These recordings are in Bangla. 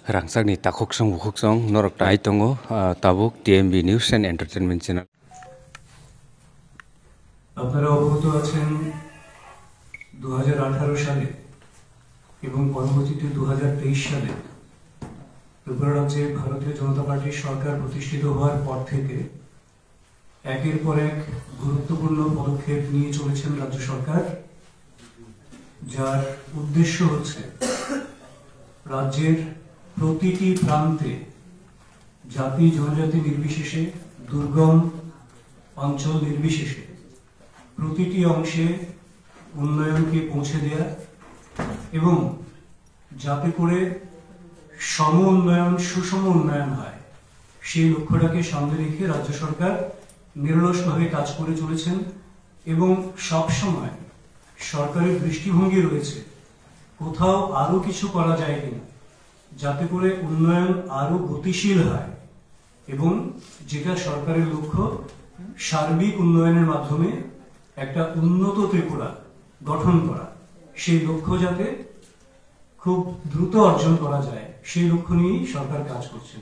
Rangsakni takoksong bukoksong norok tai tongo tabuk TMB News and Entertainment Channel. আপনারা অবগত আছেন 2018 সালে এবং পরবর্তীতে 2023 সালে ত্রিপুরা রাজ্যে ভারতীয় জনতা পার্টির সরকার প্রতিষ্ঠিত হওয়ার পর থেকে একের পর এক গুরুত্বপূর্ণ পদক্ষেপ নিয়ে চলেছেন রাজ্য সরকার, যার উদ্দেশ্য হচ্ছে রাজ্যের প্রতিটি প্রান্তে জাতি জনজাতি নির্বিশেষে, দুর্গম অঞ্চল নির্বিশেষে প্রতিটি অংশে উন্নয়নকে পৌঁছে দেয়া এবং যাতে করে সম উন্নয়ন সুষম উন্নয়ন হয় সেই লক্ষ্যটাকে সামনে রেখে রাজ্য সরকার নিরলসভাবে কাজ করে চলেছেন এবং সবসময় সরকারের দৃষ্টিভঙ্গি রয়েছে কোথাও আরো কিছু করা যায় কিনা যাতে করে উন্নয়ন আরো গতিশীল হয় এবং যেটা সরকারের লক্ষ্য সার্বিক উন্নয়নের মাধ্যমে একটা উন্নত ত্রিপুরা গঠন করা, সেই লক্ষ্য যাতে খুব দ্রুত অর্জন করা যায় সেই লক্ষ্য নিয়েই সরকার কাজ করছে।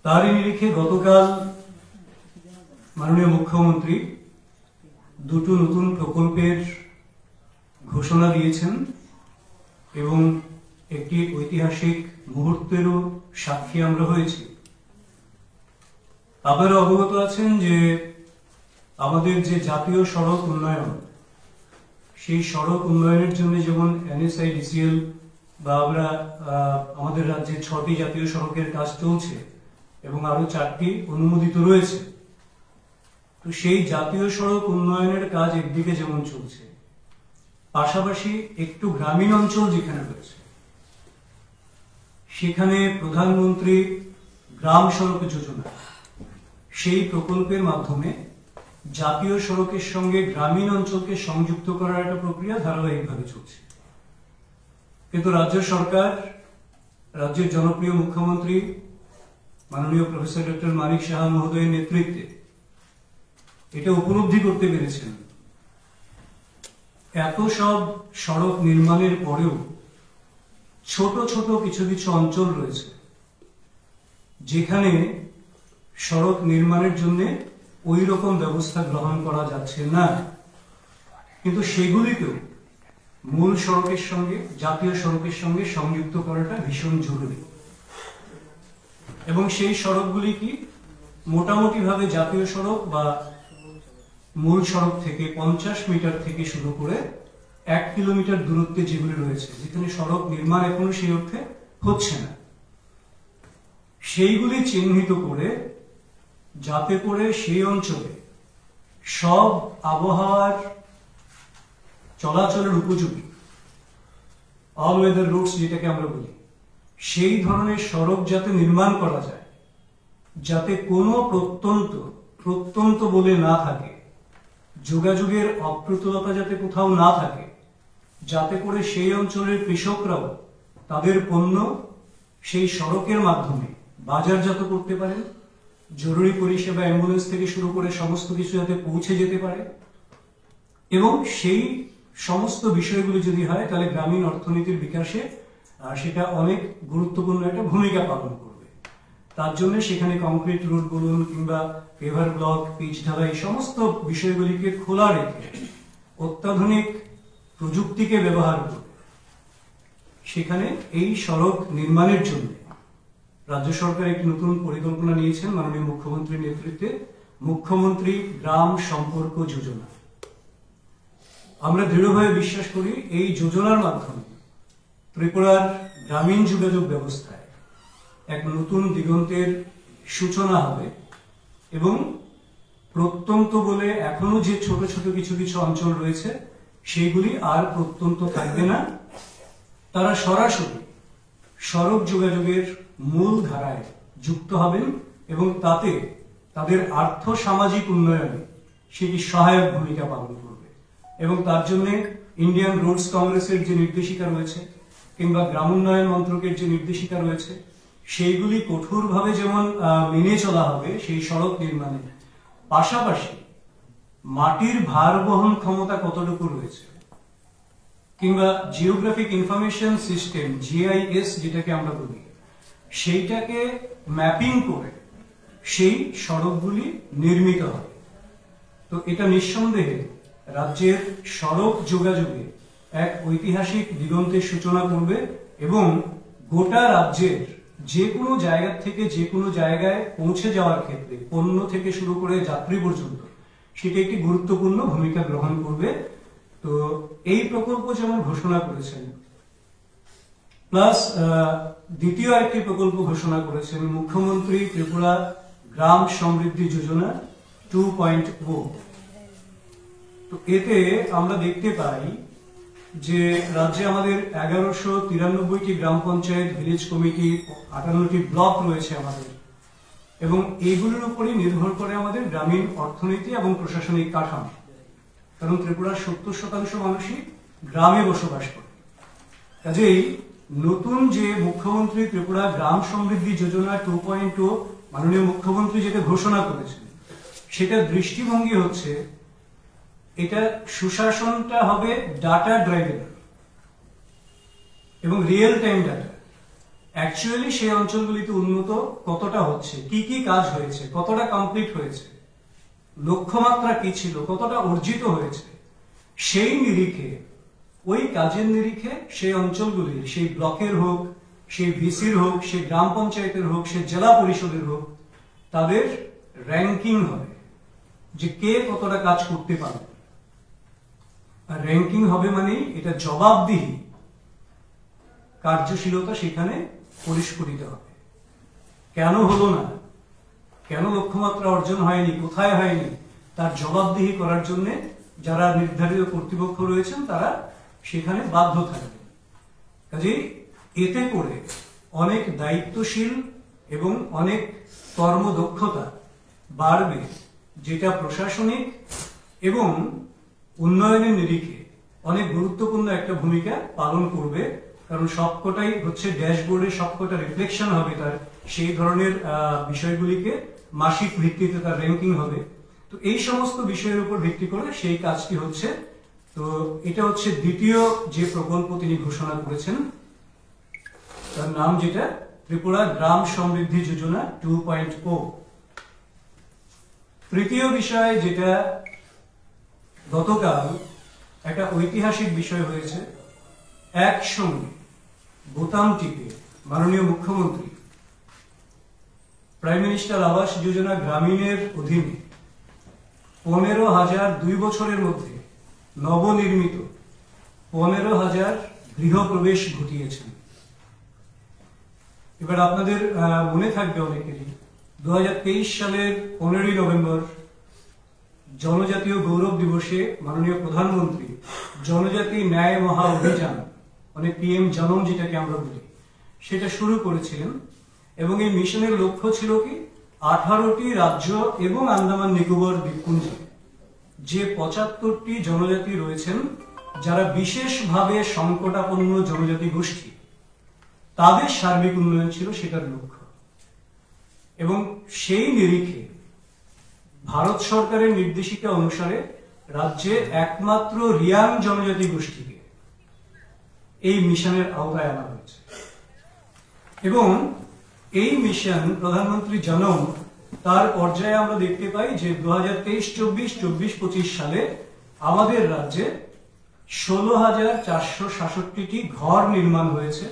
তারই নিরিখে গতকাল মাননীয় মুখ্যমন্ত্রী দুটো নতুন প্রকল্পের ঘোষণা দিয়েছেন এবং একটি ঐতিহাসিক মুহূর্তেরও সাক্ষী আমরা হয়েছি। আপনারা অবগত আছেন যে আমাদের যে জাতীয় সড়ক উন্নয়ন, সেই সড়ক উন্নয়নের জন্য যেমন NSIDCL বা আমরা আমাদের রাজ্যে 6টি জাতীয় সড়কের কাজ চলছে এবং আরো 4টি অনুমোদিত রয়েছে। তো সেই জাতীয় সড়ক উন্নয়নের কাজ একদিকে যেমন চলছে, পাশাপাশি একটু গ্রামীণ অঞ্চল যেখানে রয়েছে সেখানে প্রধানমন্ত্রী গ্রাম সড়ক যোজনা সেই প্রকল্পের মাধ্যমে জাতীয় সড়কের সঙ্গে গ্রামীণ অঞ্চলকে সংযুক্ত করার একটা প্রক্রিয়া ধারাবাহিকভাবে চলছে। কিন্তু রাজ্য সরকার, রাজ্যের জনপ্রিয় মুখ্যমন্ত্রী মাননীয় প্রফেসর ডক্টর মানিক সাহা মহোদয়ের নেতৃত্বে এটা উপলব্ধি করতে পেরেছেন এত সব সড়ক নির্মাণের পরেও ছোট ছোট কিছু কিছু অঞ্চল রয়েছে যেখানে সড়ক নির্মাণের জন্য ওই রকম ব্যবস্থা গ্রহণ করা যাচ্ছে না, কিন্তু সেগুলিকেও মূল সড়কের সঙ্গে, জাতীয় সড়কের সঙ্গে সংযুক্ত করাটা ভীষণ জরুরি। এবং সেই সড়কগুলি কি মোটামুটি ভাবে জাতীয় সড়ক বা মূল সড়ক থেকে 50 মিটার থেকে শুরু করে 1 কিলোমিটার দূরত্বে যেগুলি রয়েছে, যেখানে সড়ক নির্মাণ এখনো সেই অর্থে হচ্ছে না, সেইগুলি চিহ্নিত করে যাতে করে সেই অঞ্চলে সব আবহাওয়ার চলাচলের উপযোগী অল ওয়েদার রুটস যেটাকে আমরা বলি, সেই ধরনের সড়ক যাতে নির্মাণ করা যায়, যাতে কোনো প্রত্যন্ত বলে না থাকে, যোগাযোগের অপ্রতুলতা যাতে কোথাও না থাকে, যাতে করে সেই অঞ্চলের কৃষকরাও তাদের পণ্য সেই সড়কের মাধ্যমে বাজারজাত করতে পারেন, জরুরি পরিষেবা অ্যাম্বুলেন্স থেকে শুরু করে সমস্ত কিছু যাতে পৌঁছে যেতে পারে। এবং সেই সমস্ত বিষয়গুলি যদি হয় তাহলে গ্রামীণ অর্থনীতির বিকাশে সেটা অনেক গুরুত্বপূর্ণ একটা ভূমিকা পালন করবে। তার জন্য সেখানে কংক্রিট রোড বলুন কিংবা পেভার ব্লক, পিচ ঢালাই, সমস্ত বিষয়গুলিকে খোলা রেখে অত্যাধুনিক প্রযুক্তিকে ব্যবহার করে সেখানে এই সড়ক নির্মাণের জন্য রাজ্য সরকার একটি নতুন পরিকল্পনা নিয়েছেন মাননীয় মুখ্যমন্ত্রীর নেতৃত্বে, মুখ্যমন্ত্রী গ্রাম সম্পর্ক যোজনা। আমরা দৃঢ়ভাবে বিশ্বাস করি এই যোজনার মাধ্যমে ত্রিপুরার গ্রামীণ যোগাযোগ ব্যবস্থায় এক নতুন দিগন্তের সূচনা হবে এবং প্রত্যন্ত বলে এখনো যে ছোট ছোট কিছু কিছু অঞ্চল রয়েছে সেইগুলি আর প্রত্যন্ত থাকবে না, তারা সরাসরি সড়ক যোগাযোগের মূল ধারায় যুক্ত হবেন এবং তাতে তাদের আর্থ সামাজিক উন্নয়নে সেটি সহায়ক ভূমিকা পালন করবে। এবং তার জন্য ইন্ডিয়ান রোডস কংগ্রেসের যে নির্দেশিকা রয়েছে কিংবা গ্রামোন্নয়ন মন্ত্রকের যে নির্দেশিকা রয়েছে সেইগুলি কঠোরভাবে যেমন মেনে চলা হবে সেই সড়ক নির্মাণে, পাশাপাশি মাটির ভার বহন ক্ষমতা কতটুকু রয়েছে কিংবা জিওগ্রাফিক ইনফরমেশন সিস্টেম জিআইএস যেটাকে আমরা বলি, সেইটাকে ম্যাপিং করে সেই সড়কগুলি নির্মিত হবে। তো এটা নিঃসন্দেহে রাজ্যের সড়ক যোগাযোগে এক ঐতিহাসিক দিগন্তের সূচনা করবে এবং গোটা রাজ্যের যে কোনো জায়গা থেকে যে কোনো জায়গায় পৌঁছে যাওয়ার ক্ষেত্রে পণ্য থেকে শুরু করে যাত্রী পর্যন্ত সেটা একটি গুরুত্বপূর্ণ ভূমিকা গ্রহণ করবে। তো এই প্রকল্প যেমন ঘোষণা করেছেন, প্লাস দ্বিতীয় আরেকটি প্রকল্প ঘোষণা করেছেন মুখ্যমন্ত্রী ত্রিপুরা গ্রাম সমৃদ্ধি যোজনা 2.0। তো এতে আমরা দেখতে পাই যে রাজ্যে আমাদের 1193টি গ্রাম পঞ্চায়েত, ভিলেজ কমিটি, 58টি ব্লক রয়েছে আমাদের, এবং এইগুলোর উপরই নির্ভর করে আমাদের গ্রামীণ অর্থনীতি এবং প্রশাসনিক কাঠামো। কারণ ত্রিপুরার 70% মানুষই গ্রামে বসবাস করে। কাজেই নতুন যে মুখ্যমন্ত্রী ত্রিপুরা গ্রাম সমৃদ্ধি যোজনা 2.0 মাননীয় মুখ্যমন্ত্রী যেটা ঘোষণা করেছেন, সেটা দৃষ্টিভঙ্গি হচ্ছে এটা সুশাসনটা হবে ডাটা ড্রাইভেন এবং রিয়েল টাইম ডাটা। অ্যাকচুয়ালি সেই অঞ্চলগুলিতে উন্নত কতটা হচ্ছে, কি কি কাজ হয়েছে, কতটা কমপ্লিট হয়েছে, লক্ষ্যমাত্রা কি ছিল, কতটা অর্জিত হয়েছে, সেই নিরিখে, ওই কাজের নিরিখে সেই অঞ্চলগুলির, সেই ব্লকের হোক, সেই ভিসির হোক, সেই গ্রাম পঞ্চায়েতের হোক, সেই জেলা পরিষদের হোক, তাদের র্যাঙ্কিং হবে যে কে কতটা কাজ করতে পারে। আর র্যাঙ্কিং হবে মানে এটা জবাবদিহি, কার্যশীলতা সেখানে পরিস্ফুটিত হবে। কেন হলো না, কেন লক্ষ্যমাত্রা অর্জন হয়নি, কোথায় হয়নি, তার জবাবদিহি করার জন্য যারা নির্ধারিত কর্তৃপক্ষ রয়েছেন তারা সেখানে বাধ্য থাকবে। কাজেই এতে করে অনেক দায়িত্বশীল এবং অনেক কর্মদক্ষতা বাড়বে, যেটা প্রশাসনিক এবং উন্নয়নের নিরিখে অনেক গুরুত্বপূর্ণ একটা ভূমিকা পালন করবে। কারণ সবকটাই হচ্ছে ড্যাশবোর্ডে সবকটা রিফ্লেকশন হবে তার, সেই ধরনের বিষয়গুলিকে মাসিক ভিত্তিতে তার র্যাঙ্কিং হবে। তো এই সমস্ত বিষয়ের উপর ভিত্তি করে সেই কাজটি হচ্ছে। তো এটা হচ্ছে দ্বিতীয় যে প্রকল্প তিনি ঘোষণা করেছেন, তার নাম যেটা ত্রিপুরা গ্রাম সমৃদ্ধি যোজনা 2.0। তৃতীয় বিষয় যেটা গতকাল একটা ঐতিহাসিক বিষয় হয়েছে, একসঙ্গে বোতাম টিপে মাননীয় মুখ্যমন্ত্রী প্রাইম মিনিস্টার আবাস যোজনা গ্রামীণের অধীনে 15,000 2 বছরের মধ্যে নবনির্মিত 15,000 গৃহপ্রবেশ ঘটিয়েছেন। এবার আপনাদের মনে থাকবে অনেকেরই 2023 সালের 15ই নভেম্বর জনজাতীয় গৌরব দিবসে মাননীয় প্রধানমন্ত্রী জনজাতি ন্যায় মহা অভিযান, মানে পিএম জনম যেটাকে আমরা বলি, সেটা শুরু করেছিলেন। এবং এই মিশনের লক্ষ্য ছিল কি, 18টি রাজ্য এবং আন্দামান নিকোবর দ্বীপপুঞ্জে যে 75টি জনজাতি রয়েছেন যারা বিশেষভাবে সংকটাপন্ন জনজাতি গোষ্ঠী, তাদের সার্বিক উন্নয়ন ছিল সেটার লক্ষ্য। এবং সেই নিরিখে ভারত সরকারের নির্দেশিকা অনুসারে রাজ্যে একমাত্র রিয়াং জনজাতি গোষ্ঠীকে এই মিশনের আওতায় আনা হয়েছে। এবং এই মিশন প্রধানমন্ত্রী জনম, তার পর্যায়ে আমরা দেখতে পাই যে 2023-24, 24-25 সালে আমাদের রাজ্যে 16,467টি ঘর নির্মাণ হয়েছে,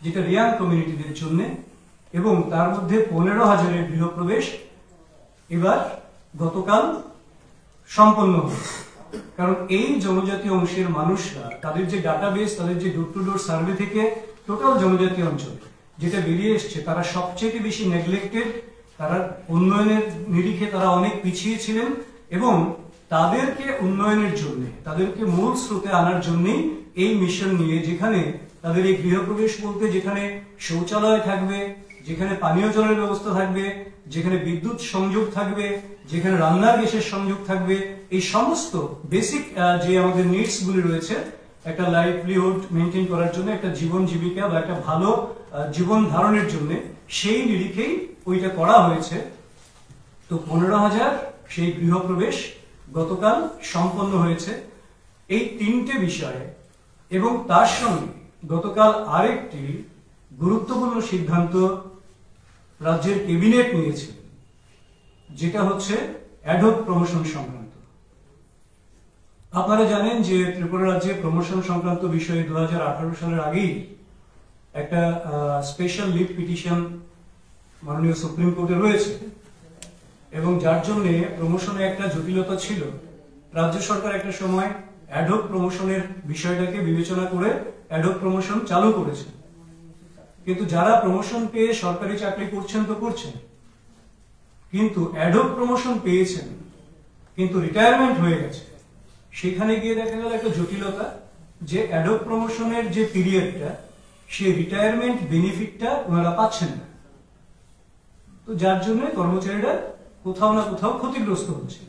যেটা রিয়াং কমিউনিটিদের জন্য, এবং তার মধ্যে 15,000-এর গৃহপ্রবেশ এবার গতকাল সম্পন্ন হয়েছে। কারণ এই জনজাতি অংশের মানুষরা, তাদের যে ডাটাবেস, তাদের যে ডোর টু ডোর সার্ভে থেকে টোটাল জনজাতি অঞ্চল যেটা বেরিয়ে এসছে, তারা সবচেয়ে বেশি নেগলেক্টেড, তারা উন্নয়নের নিরিখে তারা অনেক পিছিয়ে ছিলেন, এবং তাদেরকে উন্নয়নের জন্য, তাদেরকে মূল স্রোতে আনার জন্যই এই মিশন নিয়ে, যেখানে তাদের এই গৃহপ্রবেশ বলতে যেখানে শৌচালয় থাকবে, যেখানে পানীয় জলের ব্যবস্থা থাকবে, যেখানে বিদ্যুৎ সংযোগ থাকবে, যেখানে রান্নার গ্যাসের সংযোগ থাকবে, এই সমস্ত বেসিক যে আমাদের নিডস গুলি রয়েছে একটা লাইভলিহুড মেনটেন করার জন্য, একটা জীবন জীবিকা বা একটা ভালো জীবন ধারণের জন্য, সেই নিরিখেই ওইটা করা হয়েছে। তো 15,000 সেই গৃহপ্রবেশ গতকাল সম্পন্ন হয়েছে। এই তিনটে বিষয়ে এবং তার সঙ্গে গতকাল আরেকটি গুরুত্বপূর্ণ সিদ্ধান্ত রাজ্যের ক্যাবিনেট নিয়েছে, যেটা হচ্ছে অ্যাডহক প্রমোশন সংক্রান্ত। আপনারা জানেন যে ত্রিপুরা রাজ্যে প্রমোশন সংক্রান্ত বিষয়ে 2018 সালের আগেই একটা স্পেশাল লিভ পিটিশন মাননীয় সুপ্রিম কোর্টে রয়েছে, এবং যার জন্য প্রমোশনে একটা জটিলতা ছিল। রাজ্য সরকার একটা সময় অ্যাডহক প্রমোশনের বিষয়টাকে বিবেচনা করে অ্যাডহক প্রমোশন চালু করেছে, কিন্তু যারা প্রমোশন পেয়ে সরকারি চাকরি করছেন তো করছেন, কিন্তু অ্যাডহক প্রমোশন পেয়েছেন কিন্তু রিটায়ারমেন্ট হয়ে গেছে, সেখানে গিয়ে দেখা গেল একটা জটিলতা যে অ্যাডহক প্রমোশনের যে পিরিয়ডটা, সেই রিটায়ারমেন্ট বেনিফিটটা ওনারা পাচ্ছেন না। তো যার জন্য কর্মচারীরা কোথাও না কোথাও ক্ষতিগ্রস্ত হচ্ছে।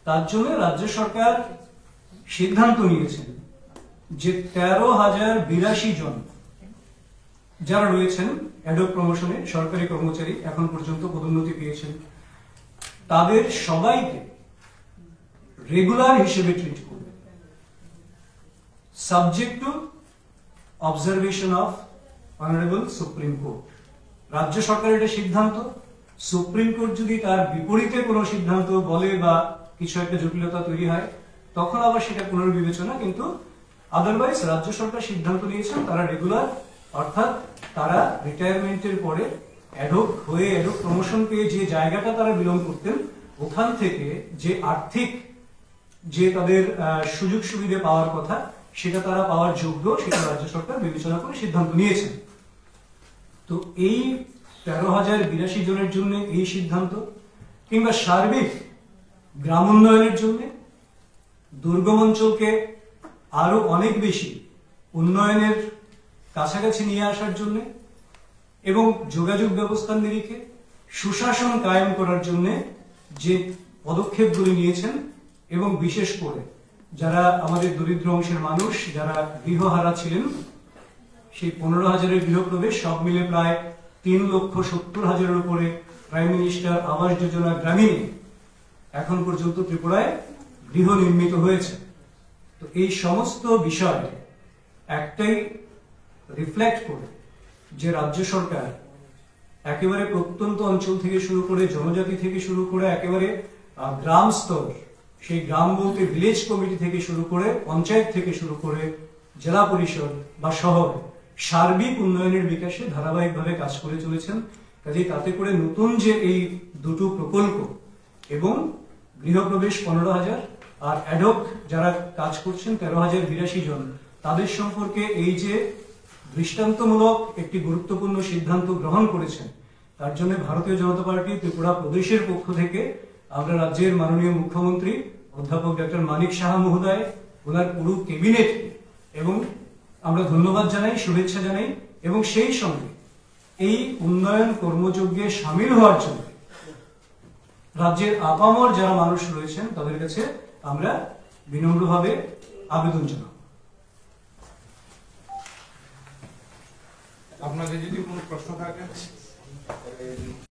তার জন্য রাজ্য সরকার সিদ্ধান্ত নিয়েছেন যে 13,082 জন যারা রয়েছেন অ্যাডহক প্রমোশনে সরকারি কর্মচারী এখন পর্যন্ত পদোন্নতি পেয়েছেন, তাদের সবাইকে রেগুলার হিসেবে ট্রিট করবে, subject to observation of honourable supreme court. রাজ্য সরকারের এটা সিদ্ধান্ত। সুপ্রিম কোর্ট যদি তার বিপরীতে কোনো সিদ্ধান্ত বলে বা কিছু একটা জটিলতা তৈরি হয়, তখন আবার সেটা পুনর্বিবেচনা, কিন্তু আদারওয়াইজ রাজ্য সরকার সিদ্ধান্ত নিয়েছেন তারা রেগুলার, অর্থাৎ তারা রিটায়ারমেন্টের পরে অ্যাডহক হয়ে অ্যাডহক প্রমোশন পেয়ে যে জায়গাটা তারা বিলং করতেন, ওখান থেকে যে আর্থিক যে তাদের সুযোগ সুবিধা পাওয়ার কথা, সেটা তারা পাওয়ার যোগ্য, সেটা রাজ্য সরকার বিবেচনা করে সিদ্ধান্ত নিয়েছেন। তো এই 13,082 জনের জন্য এই সিদ্ধান্ত, কিংবা সার্বিক গ্রাম উন্নয়নের জন্য, দুর্গম অঞ্চলকে আরো অনেক বেশি উন্নয়নের কাছাকাছি নিয়ে আসার জন্য এবং যোগাযোগ ব্যবস্থার নিরিখে সুশাসন কায়েম করার জন্য যে পদক্ষেপগুলি নিয়েছেন, এবং বিশেষ করে যারা আমাদের দরিদ্র অংশের মানুষ যারা গৃহহারা ছিলেন, সেই 15,000-এর গৃহপ্রবেশ সব মিলে প্রায় 3,70,000-এর উপরে প্রাইম মিনিস্টার আবাস যোজনা গ্রামীণে এখন পর্যন্ত ত্রিপুরায় গৃহ নির্মিত হয়েছে। তো এই সমস্ত বিষয় একটাই রিফ্লেক্ট করে যে রাজ্য সরকার একেবারে প্রত্যন্ত অঞ্চল থেকে শুরু করে, জনজাতি থেকে শুরু করে, একেবারে গ্রাম স্তর, সেই গ্রাম বলতে ভিলেজ কমিটি থেকে শুরু করে, পঞ্চায়েত থেকে শুরু করে জেলা পরিষদ বা শহর, সার্বিক উন্নয়নের বিকাশে ধারাবাহিকভাবে কাজ করে চলেছেন। কাজেই তাতে করে নতুন যে এই দুটো প্রকল্প এবং গৃহপ্রবেশ 15,000 আর অ্যাডহক যারা কাজ করছেন 13,082 জন, তাদের সম্পর্কে এই যে দৃষ্টান্তমূলক একটি গুরুত্বপূর্ণ সিদ্ধান্ত গ্রহণ করেছেন, তার জন্য ভারতীয় জনতা পার্টি ত্রিপুরা প্রদেশের পক্ষ থেকে আমরা রাজ্যের মাননীয় মুখ্যমন্ত্রী অধ্যাপক ডক্টর মানিক সাহা মহোদয়, ওনার পুরো ক্যাবিনেট এবং আমরা ধন্যবাদ জানাই, শুভেচ্ছা জানাই, এবং সেই সঙ্গে এই উন্নয়ন কর্মযজ্ঞে সামিল হওয়ার জন্য রাজ্যের আপামর যারা মানুষ রয়েছেন তাদের কাছে আমরা বিনম্রভাবে আবেদন জানাব। আপনাদের যদি কোনো প্রশ্ন থাকে